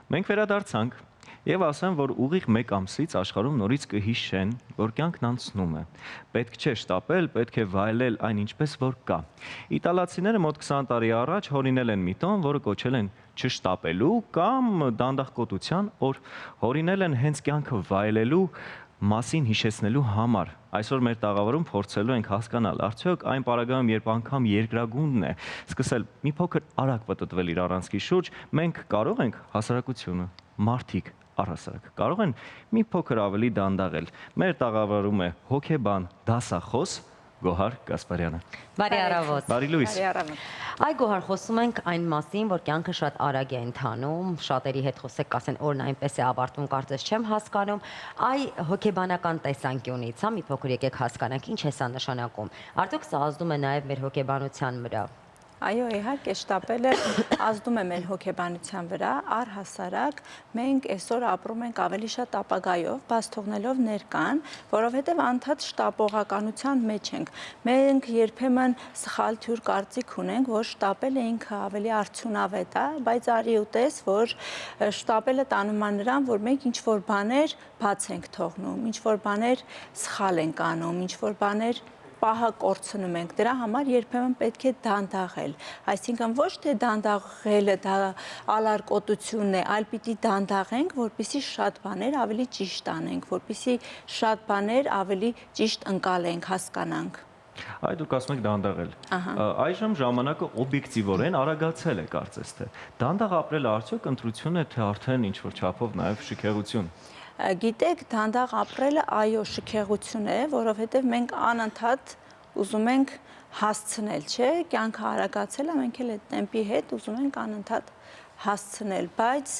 Մենք վերադարձանք եւ ասեմ, որ ուղիղ 1 ամսից աշխարհում նորից կհիշեն, որ կյանքն անցնում է։ Պետք չէ շտապել, պետք է վայելել այն ինչպես որ կա։ Իտալացիները մոտ 20 տարի առաջ հորինել են մի տոն, որը կոչել են չշտապելու կամ դանդաղկոտության օր, հորինել են հենց կյանքը վայելելու մասին հիշեցնելու համար։ Այսօր մեր տաղավարում փորձելու ենք հասկանալ, արդյոք այն պարագայում, երբ անգամ երկրագունդն է սկսել մի փոքր արագ պտտվել իր առանցքի շուրջ, մենք կարող ենք հասարակությունը, մարդիկ առհասարակ, կարող են մի փոքր ավելի դանդաղել։ Մեր տաղավարում է հոգեբան, դասախոս Գոհար Գասպարյանը։ Բարի առավոտ։ Բարի լույս։ Այ Գոհար, խոսում ենք այն մասին, որ կյանքը շատ արագ է ընթանում, շատերի հետ խոսեք, կասեն օրն այնպես է ավարտվում, կարծես չեմ հասկանում։ Այ հոգեբանական տեսանկյունից, մի փոքր եկեք հասկանանք, ինչ է սա նշանակում։ Արդյոք սա ազդում է նաև մեր հոգեբանության վրա։ Այո, իհարկե շտապելը ազդում է մեր հոգեբանության վրա, առհասարակ մենք այսօր ապրում ենք ավելի շատ ապագայով, բաց թողնելով ներկան, որովհետև անդադ շտապողականության մեջ ենք։ Մենք երբեմն սխալ թյուր կարծիք ունենք, որ շտապելը ինքը ավելի արդյունավետ է, բայց արի ու տես, որ շտապելը տանում է նրան, որ մենք ինչ-որ բաներ բաց ենք թողնում, ինչ-որ բաներ սխալ ենք անում, ինչ-որ բաներ պահը կորցնում ենք, դրա համար երբեմն պետք է դանդաղել, այսինքն ոչ թե դանդաղելը դա ալարկոտությունն է, այլ պիտի դանդաղենք, որպեսզի շատ բաներ ավելի ճիշտ անենք, որպեսզի շատ բաներ ավելի ճիշտ ընկալենք, հասկանանք։ Այ դուք ասում եք դանդաղել։ Այժմ ժամանակը օբյեկտիվորեն արագացել է, կարծես թե։ Դանդաղ ապրելը արդյոք ընտրություն է, թե արդեն ինչ-որ չափով նաև շքեղություն։ Գիտեք, դանդաղ ապրելը այո շքեղություն է, որովհետև մենք անընդհատ ուզում ենք հասցնել, չէ, կյանքը արագացել է, մենք էլ այդ տեմպի հետ ուզում ենք անընդհատ հասցնել, բայց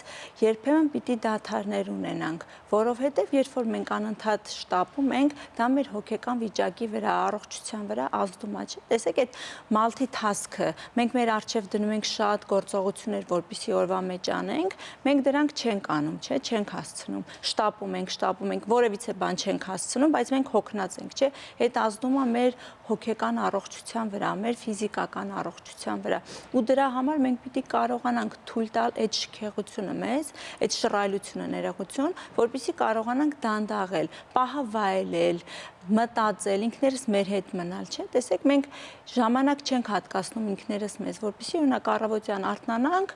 երբեմն պիտի դադարներ ունենանք, որովհետև երբ որ մենք անընդհատ շտապում ենք, դա մեր հոգեկան վիճակի վրա, առողջության վրա ազդում է, չէ։ Տեսեք այդ multitask-ը, մենք մեր առջև դնում ենք շատ գործողություններ, որպեսզի օրվա մեջ անենք, մենք դրանք չենք անում, չէ, չենք հասցնում, շտապում ենք, որևիցե բան չենք հասցնում, բայց մենք հոգնած ենք, չէ։ Այդ ազդում է մեր հոգեկան առողջության վրա, մեր ֆիզիկական առողջության վրա։ Ու դրա համար մենք պիտի կարողանանք թույլ տալ այդ շքեղությունը մեզ, այդ շռայլությունը ներողություն, որպեսզի կարողանանք դանդաղել, պահը վայելել, մտածել, ինքներս մեր հետ մնալ, չէ՞։ Տեսեք, մենք ժամանակ չենք հատկացնում ինքներս մեզ, որպեսզի օրինակ առավոտյան արթնանանք,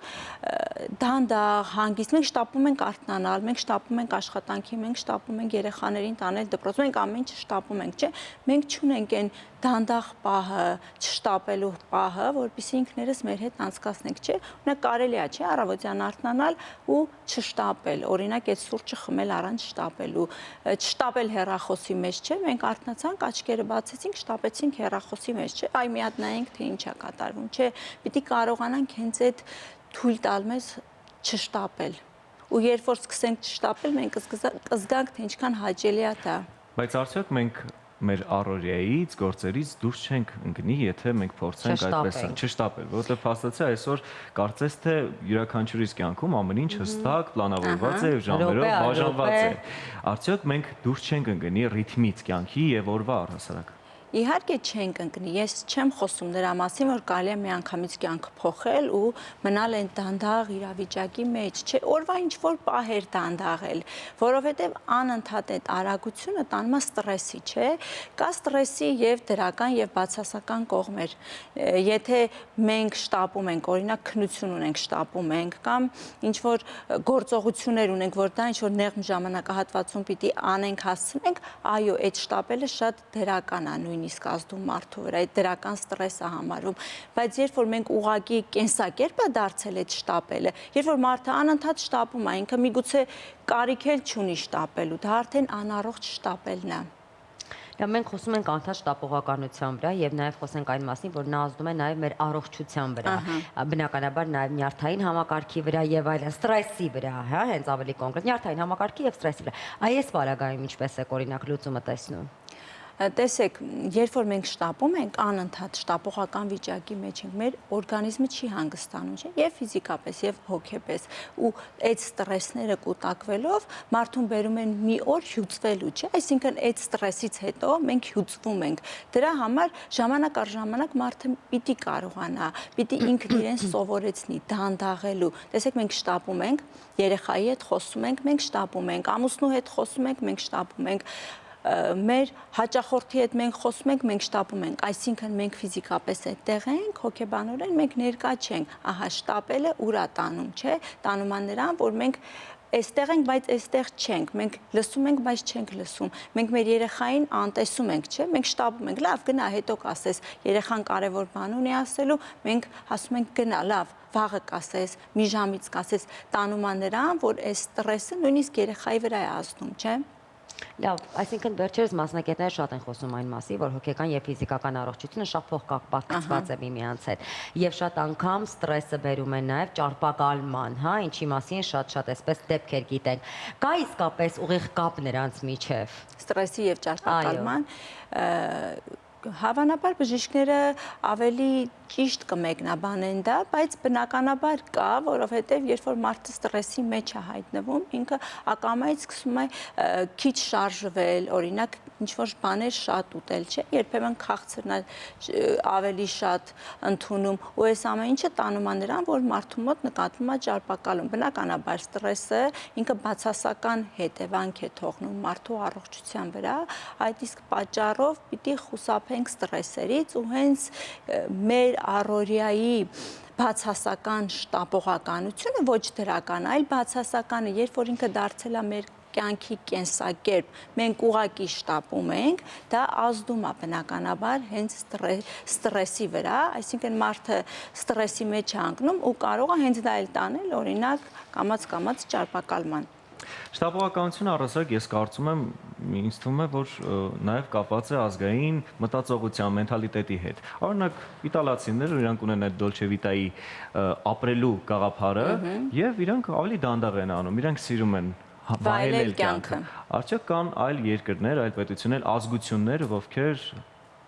դանդաղ, հանգիստ, մենք շտապում ենք արթնանալ, մենք շտապում ենք աշխատանքի, մենք շտապում ենք երեխաներին տանել դպրոց, մենք ամեն ինչ շտապում ենք, չէ՞։ Մենք չունենք այն դանդաղ պահը, չշտապելու պահը, որպեսզի ինքներս մեր հետ անցկացնենք, չէ՞։ Օրինակ կարելի է, չէ՞, առավոտյան արթնանալ ու չշտապել, օրինակ այդ սուրճը խմել առանց շտապելու, չշտապել հեռախոսի մեջ, չէ՞։ Մենք արթնացանք, աչքերը բացեցինք, շտապեցինք հեռախոսի մեջ, չէ՞։ Այ մի հատ նայենք, թե ինչ է կատարվում, չէ։ Պիտի կարողանանք հենց այդ թույլ տալ մեզ չշտապել։ Ու երբ որ սկսենք չշտապել, մենք կզգանք, թե ինչքան հաճելի է դա։ Բայց արդյոք մենք մեր առօրյայից, գործերից դուրս չենք ընկնի, եթե մենք փորձենք այդպես չշտապել, որովհետև փաստացի այսօր կարծես թե յուրաքանչյուրիս կյանքում ամեն ինչ հստակ, պլանավորված է, ժամերով բաժանված է։ Արդյոք մենք դուրս չենք ընկնի ռիթմից կյանքի եւ օրվա առհասարակ։ Իհարկե չենք ընկնի, ես չեմ խոսում դրա մասին, որ կարելի է միանգամից կյանքը փոխել ու մնալ այն դանդաղ իրավիճակի մեջ, չէ, օրվա ինչ-որ պահեր դանդաղել, որովհետև անընդհատ այդ արագությունը տանում է ստրեսի, չէ, կա ստրեսի եւ դրական եւ բացասական կողմեր։ Եթե մենք շտապում ենք, օրինակ քնություն ունենք, շտապում ենք կամ ինչ-որ գործողություններ ունենք, որ դա ինչ-որ նեղ ժամանակահատվածում պիտի անենք, հասցնենք, այո, այդ շտապելը շատ դրական է նույնիսկ ազդում մարդու վրա, այդ դրական ստրես է համարվում, բայց երբ որ մենք ուղղակի կենսակերպ է դարձել այդ շտապելը, երբ որ մարդը անընդհատ շտապում է, ինքը միգուցե կարիք էլ չունի շտապելու, դա արդեն անառողջ շտապելն է։ Մենք խոսում ենք անդադ շտապողականության վրա եւ նաեւ խոսենք այն մասին, որ նա ազդում է նաեւ մեր առողջության վրա, բնականաբար նաեւ նյարդային համակարգի վրա եւ այլն, ստրեսի վրա, հա, հենց ավելի կոնկրետ նյարդային համակարգի եւ ստրեսի վրա։ Այս պարագայում ինչպես է օրինակ լուծումը տեսնում։ Տեսեք, երբ որ մենք շտապում ենք, անընդհատ շտապողական վիճակի մեջ ենք, մեր օրգանիզմը չի հանգստանում, չէ՞, եւ ֆիզիկապես, եւ հոգեպես, ու այդ ստրեսները կուտակվելով մարդուն բերում են մի օր հյուծվելու, չէ՞, այսինքն այդ ստրեսից հետո մենք հյուծվում ենք։ Դրա համար ժամանակ առ ժամանակ մարդը պիտի կարողանա, պիտի ինքն իրեն սովորեցնի դանդաղելու։ Տեսեք, մենք շտապում ենք, երեխայի հետ խոսում ենք, մենք շտապում ենք, ամուսնու հետ խոսում ենք, մենք շտապում ենք, մեր հաճախորդի հետ մենք խոսում ենք, մենք շտապում ենք, այսինքն մենք ֆիզիկապես այդտեղ ենք, հոգեբանորեն մենք ներկա չենք, ահա շտապելը ուր է տանում, չէ, տանում է նրան, որ մենք այստեղ ենք, բայց այստեղ չենք, մենք լսում ենք, բայց չենք լսում, մենք մեր երեխային անտեսում ենք, չէ, մենք շտապում ենք, լավ, գնա, հետո կասես, երեխան կարևոր բան ունի ասելու, մենք ասում ենք գնա, լավ, վաղը կասես, մի ժամից կասես, տանում է նրան, որ այս ստրեսը նույնիսկ երեխայի վրա է ազդում, չէ։ Լավ, այսինքն վերջերս մասնագետները շատ են խոսում այն մասի, որ հոգեկան եւ ֆիզիկական առողջությունը շատ փոխկապակցված է միմյանց հետ, եւ շատ անգամ ստրեսը բերում է նաեւ ճարպակալման, հա, ինչի մասին շատ այսպես դեպքեր գիտենք։ Կա իսկապես ուղիղ կապ նրանց միջև։ Ստրեսի եւ ճարպակալման Հավանաբար բժիշկները ավելի ճիշտ կմեկնաբանեն դա, բայց բնականաբար կա, որովհետև երբ որ մարդը ստրեսի մեջ է հայտնվում, ինքը ակամայից սկսում է քիչ շարժվել, օրինակ ինչ-որ բաներ շատ ուտել, չէ, երբեմն քաղցրն ավելի շատ ընդունում, ու այս ամեն ինչը տանում է նրան, որ մարդու մոտ նկատվում է ճարպակալում։ Բնականաբար ստրեսը ինքը բացասական հետևանք է թողնում մարդու առողջության վրա, այդ իսկ պատճառով պիտի խուսափենք ստրեսերից ու հենց մեր առօրյայի բացասական շտապողականությունը, ոչ դրական, այլ բացասականը, երբ որ ինքը դարձել է մեր կյանքի կենսակերպ, մենք ուղակի շտապում ենք, դա ազդում է բնականաբար հենց ստրեսի վրա, այսինքն մարդը ստրեսի մեջ է ընկնում ու կարող է հենց դա էլ տանել, օրինակ կամաց-կամաց ճարպակալման։ Շտապողականությունը առասարակ ես կարծում եմ, ինձ թվում է, որ նաև կապված է ազգային մտածողության, մենթալիտետի հետ։ Օրինակ, իտալացիները իրանք ունեն այդ Dolce Vita-ի ապրելու գաղափարը եւ իրանք ավելի դանդաղ են անում, իրանք սիրում են վայելել կյանքը։ Արդյոք կան այլ երկրներ, այլ պետություններ, ազգություններ, ովքեր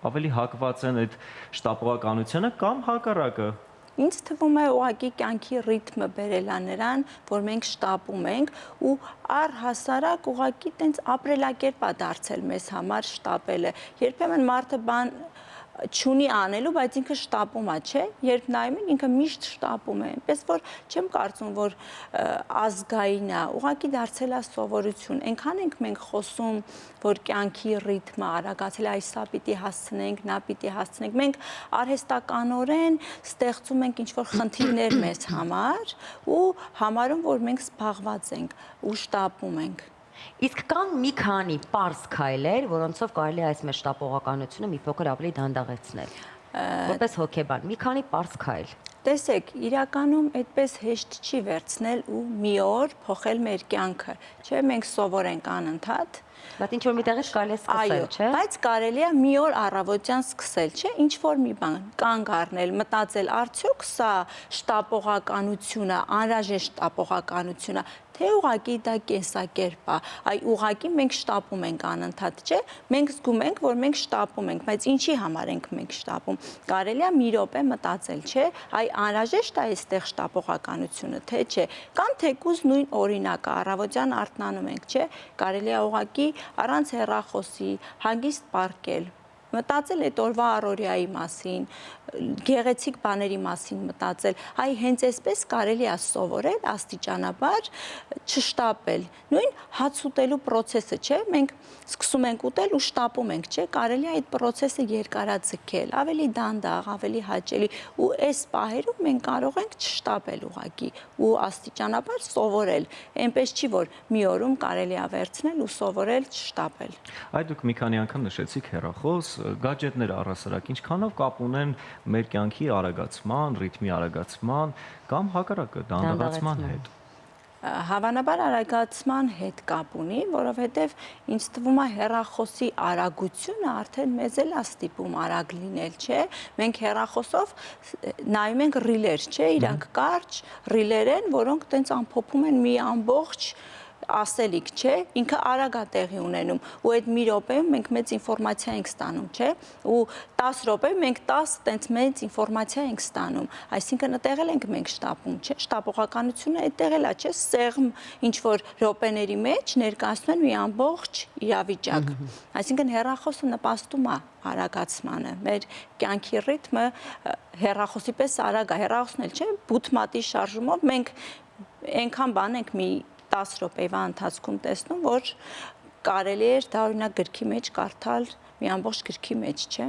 ավելի հակված են այդ շտապողականությանը կամ հակառակը։ Ինձ թվում է ուղղակի կյանքի ռիթմը բերել է նրան, որ մենք շտապում ենք ու առհասարակ ուղղակի տենց ապրելակերպ է դարձել մեզ համար շտապելը։ Երբեմն մարդը բան չունի անելու, բայց ինքը շտապում է, չէ, երբ նայում են ինքը միշտ շտապում է, այնպես որ չեմ կարծում, որ ազգային է, ուղղակի դարձել է սովորություն, այնքան ենք մենք խոսում, որ կյանքի ռիթմը արագացել է, այսա պիտի հասցնենք, նա պիտի հասցնենք, մենք արհեստականորեն ստեղծում ենք ինչ-որ խնդիրներ մեզ համար ու համարում, որ մենք սպաղված ենք ու շտապում ենք։ Իսկ կան մի քանի պարզ քայլեր, որոնցով կարելի է այս մեր շտապողականությունը մի փոքր ավելի դանդաղեցնել։ Որպես հոգեբան, մի քանի պարզ քայլ։ Տեսեք, իրականում այդպես հեշտ չի վերցնել ու մի օր փոխել մեր կյանքը, չէ, մենք սովորենք անընդհատ։ Բայց ինչ որ միտեղից կարելի է սկսել, չէ։ Բայց կարելի է մի օր առավոտյան սկսել, չէ, ինչ որ մի բան կանգ առնել, մտածել, արդյոք սա շտապողականություն է, անհրաժեշտ շտապողականություն է, թե ուղղակի դա կենսակերպ է, այ ուղղակի մենք շտապում ենք անընդհատ, չէ, մենք զգում ենք, որ մենք շտապում ենք, բայց ինչի համար ենք մենք շտապում։ Կարելի է մի րոպե մտածել, չէ, այ անհրաժեշտ է այստեղ շտապողականությունը, թե չէ, կամ թեկուզ նույն օրինակը առավոտյան արթնանում ենք, չէ, կարելի է ուղղակի առանց հեռախոսի հանգիստ պառկել, մտածել այդ օրվա առօրյայի մասին, գեղեցիկ բաների մասին մտածել, այ հենց այսպես կարելի է սովորել աստիճանաբար չշտապել։ Նույն հաց ուտելու process-ը, չէ, մենք սկսում ենք ուտել ու շտապում ենք, չէ, կարելի է այդ process-ը երկարաձգել, ավելի դանդաղ, ավելի հաճելի ու այս պահերում մենք կարող ենք չշտապել ուղղակի ու աստիճանաբար սովորել։ Այնպես չի, որ մի օրում կարելի է վերցնել ու սովորել չշտապել։ Այդ դուք մի քանի անգամ նշեցիք հեռախոս, գadgetները առասարակ ինչքանով կապ ունեն մեր կյանքի արագացման, ռիթմի արագացման կամ հակառակը դանդաղացման հետ։ Հավանաբար արագացման հետ կապ ունի, որովհետև ինձ թվում է հեռախոսի արագությունը արդեն մեզ էլ է ստիպում արագ լինել, չէ։ Մենք հեռախոսով նայում ենք ռիլեր, չէ, իրանք կարճ ռիլեր են, որոնք տենց ամփոփում են մի ամբողջ ասելիք չէ, ինքը արագ է տեղի ունենում ու այդ մի րոպեում մենք մեծ ինֆորմացիա ենք ստանում, չէ, ու 10 րոպեում մենք 10 տենց մեծ ինֆորմացիա ենք ստանում, այսինքն այդտեղ ենք մենք շտապում, չէ, շտապողականությունը այդտեղ էլ է, չէ, սեղմ ինչ որ րոպեների մեջ ներկայացնում են մի ամբողջ իրավիճակ, այսինքն հեռախոսը նպաստում է արագացմանը, մեր կյանքի ռիթմը հեռախոսի պես արագ է, հեռախոսն էլ չէ, բութմատի շարժումով մենք այնքան բան ենք մի 10 րոպեվա ընթացքում տեսնում, որ կարելի էր դա օրինակ գրքի մեջ կարդալ մի ամբողջ գրքի մեջ, չէ։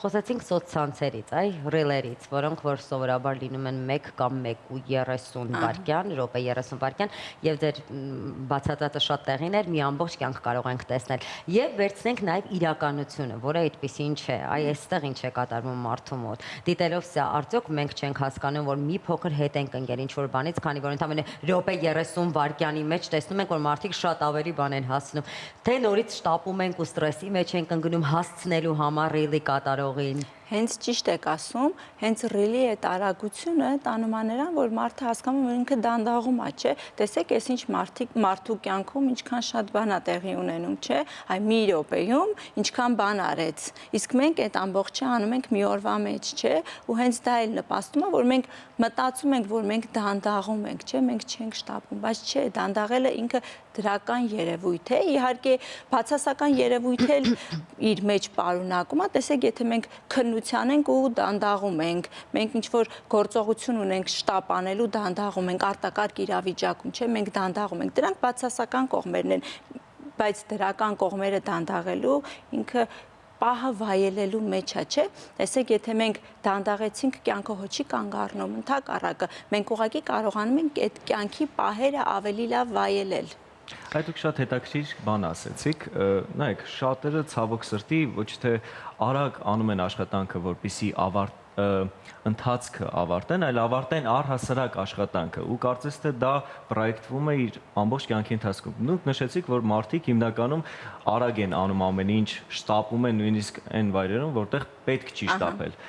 Խոսեցինք սոցցանցերից, ռիլերից, որոնք որ սովորաբար լինում են 1 կամ 1:30 վայրկյան, րոպե 30 վայրկյան, եւ ձեր բացատրածը շատ տեղին էր, մի ամբողջ կյանք կարող ենք տեսնել։ Եվ վերցնենք նաեւ իրականությունը, որը այդպեսին չէ, այստեղ ինչ է կատարվում մարդու մոտ։ Դիտելով սա, արդյոք մենք չենք հասկանում, որ մի փոքր հետ ենք ընկել ինչ որ բանից, քանի որ ընդամենը րոպե 30 վայրկյանի մեջ տեսնում ենք, որ մարդիկ շատ ավելի բան են հասցնում։ Թե նորից շտապում ենք ու ստրեսի մեջ ենք ընկնում հասցնելու համար ռիլի կատարող Հենց ճիշտ եք ասում, հենց ռիլի այդ արագությունը տանում է նրան, որ մարդը հասկանում որ ինքը դանդաղում է, չէ։ Տեսեք, այս ինչ մարդու կյանքում ինչքան շատ բան է տեղի ունենում, չէ։ Այ մի րոպեում ինչքան բան արեց։ Իսկ մենք այդ ամբողջը անում ենք մի օրվա մեջ, չէ։ Ու հենց դա էլ նպաստում է, որ մենք մտածում ենք, որ մենք դանդաղում ենք, չէ, մենք չենք շտապում, բայց չէ, դանդաղելը ինքը դրական երևույթ է, իհարկե բացասական երևույթ էլ իր մեջ պարունակում է, տեսեք, եթե մենք քննության ենք ու դանդաղում ենք, մենք ինչ որ գործողություն ունենք շտապ անելու դանդաղում ենք, արտակարգ իրավիճակում, չէ, մենք դանդաղում ենք, դրանք բացասական կողմերն են, բայց դրական կողմերը դանդաղելու ինքը պահը վայելելու մեջ է, չէ, տեսեք, եթե մենք դանդաղեցինք, կյանքը հո չի կանգ առնում, ընդհակառակը, մենք ուղղակի կարողանում ենք այդ կյանքի պահերը ավելի լավ վայելել։ Այդ դուք շատ հետաքրքիր բան ասեցիք, նայեք, շատերը ցավոք սրտի ոչ թե արագ անում են աշխատանքը, որպեսզի ընթացքը ավարտեն, այլ ավարտեն առհասարակ աշխատանքը ու կարծես թե դա պրոյեկտվում է իր ամբողջ կյանքի ընթացքում։ Դուք նշեցիք, որ մարդիկ հիմնականում արագ են անում ամեն ինչ, շտապում են նույնիսկ այն վայրերում, որտեղ պետք չի շտապել։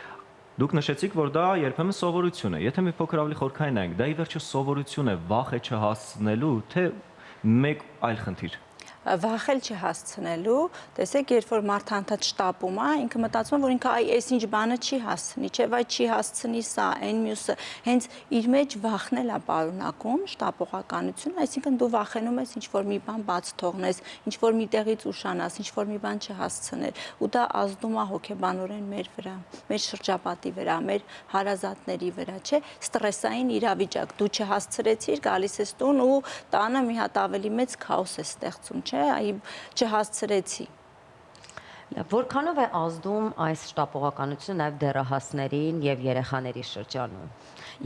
Դուք նշեցիք, որ դա երբեմն սովորություն է։ Եթե մի փոքր ավելի խորքային նայենք, դա ի վերջո սովորություն է, վախ է չհասցնելու, թե մեկ այլ խնդիր։ Վախել չհասցնելու, տեսեք, երբ որ մարդը անդադ շտապում է, ինքը մտածում է, որ ինքը այ այս ինչ բանը չի հասցնի, չէ, վայ չի հասցնի սա, այն մյուսը, հենց իր մեջ վախնել է պարունակում, շտապողականություն, այսինքն դու վախենում ես ինչ որ մի բան բաց թողնես, ինչ որ մի տեղից ուշանաս, ինչ որ մի բան չհասցնել, ու դա ազդում է հոգեբանորեն մեր վրա, մեր շրջապատի վրա, մեր հարազատների վրա, չէ, ստրեսային իրավիճակ, դու չհասցրեցիր, գալիս ես տուն ու տանը մի հատ ավելի մեծ քաոս է ստեղծում, չէ, այ չհասցրեցի։ Որքանով է ազդում այս շտապողականությունը նաև դեռահասներին եւ երեխաների շրջանում։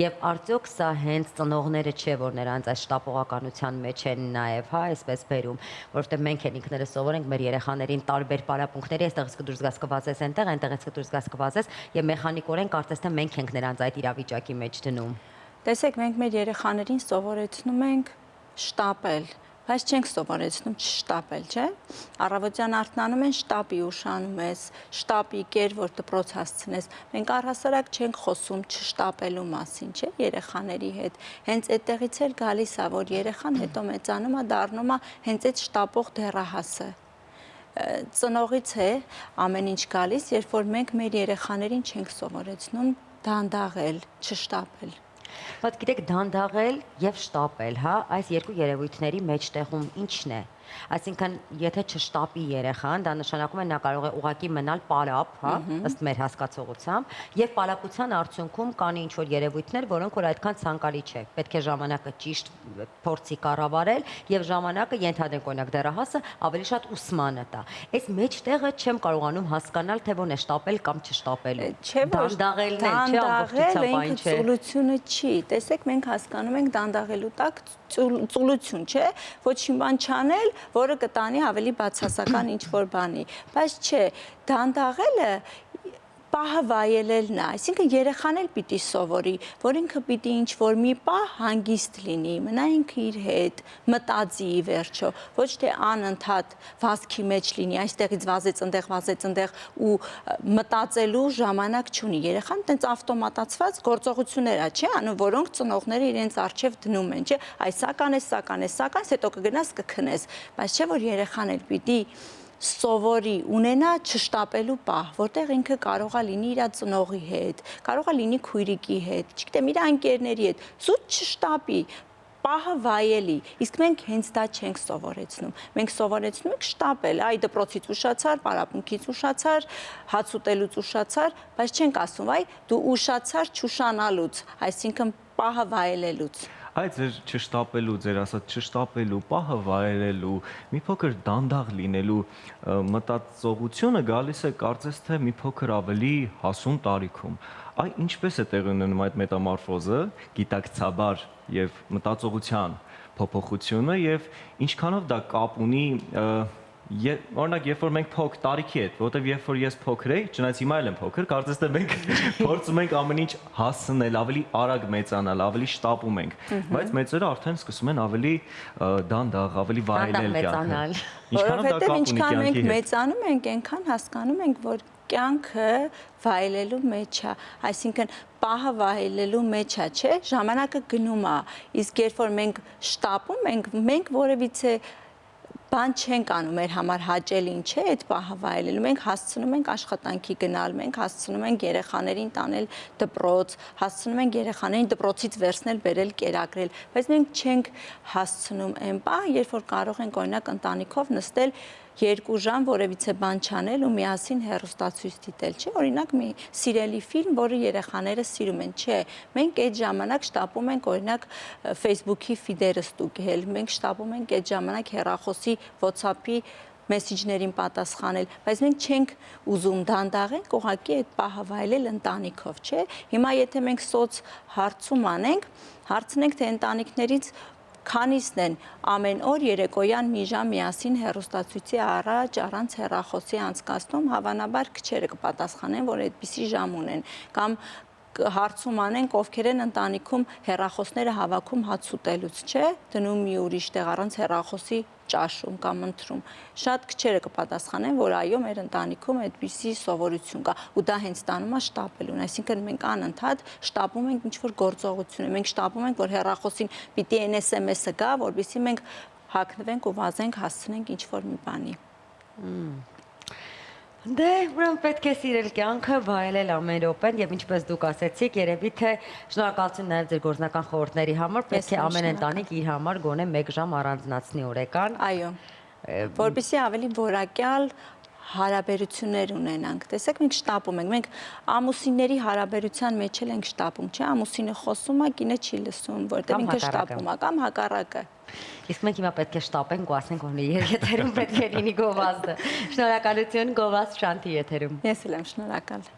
Եվ արդյոք սա հենց ծնողները չէ, որ նրանց այս շտապողականության մեջ են նաև, հա, այսպես բերում, որովհետեւ մենք էլ ինքներս սովոր ենք մեր երեխաներին տարբեր պարապմունքների, այստեղից կդուրս գաս կվազես այնտեղ, այնտեղից կդուրս գաս կվազես եւ մեխանիկորեն կարծես թե մենք ենք նրանց այդ իրավիճակի մեջ դնում։ Տեսեք, մենք մեր երեխաներին սովորեցնում ենք շտապել, բայց չենք սովորեցնում չշտապել, չէ։ Առավոտյան արթնանում են շտապի ուշանում ես, շտապի կեր, որ դպրոց հասցնես։ Մենք առհասարակ չենք խոսում չշտապելու մասին, չէ, երեխաների հետ։ Հենց այդտեղից էլ գալիս է, որ երեխան հետո մեծանում է, դառնում է հենց այդ շտապող դեռահասը։ Ծնողից է ամեն ինչ գալիս, երբ որ մենք մեր երեխաներին չենք սովորեցնում դանդաղել, չշտապել։ Բայց գիտեք, դանդաղել եւ շտապել, հա, այս երկու երևույթների մեջտեղում ի՞նչն է։ Այսինքն, եթե չշտապի երեխան, դա նշանակում է նա կարող է ուղակի մնալ պարապ, հա, ըստ մեր հասկացողությամբ, եւ պարապության արդյունքում կան ինչ-որ երևույթներ, որոնք որ այդքան ցանկալի չէ։ Պետք է ժամանակը ճիշտ փորձի կառավարել եւ ժամանակը ենթադրենք օրինակ դեռահասը ավելի շատ ուսմանը տա։ Այս մեջտեղը չեմ կարողանում հասկանալ, թե ո՞րն է շտապել կամ չշտապելու։ Դանդաղելն է, չէ, ամբողջությամբ այն չէ։ Ծուլությունը չի։ Տեսեք, մենք հասկանում ենք դանդաղելու տակ ծուլություն, չէ, ոչ մի բան չանել, որը կտանի ավելի բացասական ինչ-որ բանի, բայց չէ, դանդաղելը պահը վայելելն է, այսինքն երեխան էլ պիտի սովորի, որ ինքը պիտի ինչ-որ մի պահ հանգիստ լինի, մնա ինքը իր հետ, մտածի ի վերջո, ոչ թե անընդհատ վազքի մեջ լինի, այստեղից վազեց ընդեղ ու մտածելու ժամանակ չունի։ Երեխան տենց ավտոմատացված գործողություններ է, չէ՞, անում, որոնք ծնողները իրենց առջև դնում են, չէ՞, այս սա հետո կգնաս կքնես, բայց չէ՞ որ երեխան էլ պիտի սովորի ունենա չշտապելու պահ, որտեղ ինքը կարող է լինի իր ծնողի հետ, կարող է լինի քույրիկի հետ, չգիտեմ, իր ընկերների հետ, զուտ չշտապի, պահը վայելի, իսկ մենք հենց դա չենք սովորեցնում։ Մենք սովորեցնում ենք շտապել, այ դպրոցից ուշացար, պարապմունքից ուշացար, հաց ուտելուց ուշացար, բայց չենք ասում, այ դու ուշացար չուշանալուց, այսինքն պահը վայելելուց։ Այդ ձեր չշտապելու, ձեր ասած չշտապելու, պահը վայելելու, մի փոքր դանդաղ լինելու մտածողությունը գալիս է կարծես թե մի փոքր ավելի հասուն տարիքում։ Այ ինչպես է տեղի ունենում այդ մետամորֆոզը, գիտակցաբար եւ մտածողության փոփոխությունը եւ ինչքանով դա կապ ունի օրինակ, երբ որ մենք տարիքի հետ, որովհետև երբ որ ես փոքր էի, չնայած հիմա էլ եմ փոքր, կարծես թե մենք փորձում ենք ամեն ինչ հասցնել, ավելի արագ մեծանալ, ավելի շտապում ենք, բայց մեծերը արդեն սկսում են ավելի դանդաղ, ավելի վայելել կյանքը։ Որովհետև ինչքան մենք մեծանում ենք, այնքան հասկանում ենք, որ կյանքը վայելելու մեջ է, այսինքն պահը վայելելու մեջ է, չէ՞, ժամանակը գնում է, իսկ երբ որ մենք շտապում ենք, մենք որևիցե բան չենք անում մեր համար հաճելին, չէ՞, այդ պահը վայելելու։ Մենք հասցնում ենք աշխատանքի գնալ, մենք հասցնում ենք երեխաներին տանել դպրոց, հասցնում ենք երեխաներին դպրոցից վերցնել, բերել, կերակրել, բայց մենք չենք հասցնում այն պահ, երբ որ կարող ենք օրինակ ընտանիքով նստել 2 ժամ որևիցե բան չանել ու միասին հեռուստացույց դիտել, չէ՞, օրինակ մի սիրելի ֆիլմ, որը երեխաները սիրում են, չէ՞, մենք այդ ժամանակ շտապում ենք օրինակ Facebook-ի ֆիդերը ստուգել, մենք շտապում ենք այդ ժամանակ հեռախոսի WhatsApp-ի մեսիջներին պատասխանել, բայց մենք չենք ուզում դանդաղենք, ուղղակի այդ պահը վայելել ընտանիքով, չէ՞։ Հիմա եթե մենք սոց հարցում անենք, հարցնենք թե ընտանիքներից քանիսն են ամեն օր երեկոյան մի ժամ միասին հեռուստացույցի առաջ առանց հեռախոսի անցկացնում, հավանաբար քչերը կպատասխանեն, որ այդպիսի ժամ ունեն, կամ հարցում անենք, ովքեր են ընտանիքում հեռախոսները հավաքում հաց ուտելուց, չէ, դնում մի ուրիշ տեղ առանց հեռախոսի ճաշում կամ ընթրում։ Շատ քչերը կպատասխանեն, որ այո, մեր ընտանիքում այդպիսի սովորություն կա, ու դա հենց տանում է շտապելուն, այսինքն մենք անընդհատ շտապում ենք ինչ-որ գործողություն, մենք շտապում ենք, որ հեռախոսին պիտի այն SMS-ը գա, որովհետեւ մենք հագնվենք ու վազենք, հասցնենք ինչ-որ մի բանի։ Դե, ուրեմն պետք է սիրել կյանքը, վայելել ամեն րոպեն եւ ինչպես դուք ասեցիք, երևի թե շնորհակալություն նաեւ ձեր գործնական խորհուրդների համար, պետք է ամեն ընտանիք իր համար գոնե 1 ժամ առանձնացնի օրեկան։ Այո, որպեսզի ավելի որակյալ հարաբերություններ ունենանք։ Տեսեք, մենք շտապում ենք, մենք ամուսինների հարաբերության մեջ էլ ենք շտապում, չէ՞, ամուսինը խոսում է, կինը չի լսում, որտեղ ինքը շտապում է, կամ հակառակը։ Իսկ մենք հիմա պետք է շտապենք ու ասենք, որ եթերում պետք է լինի գովազդը։ Շնորհակալություն, գովազդ Շանթի եթերում։ Ես էլ եմ շնորհակալ։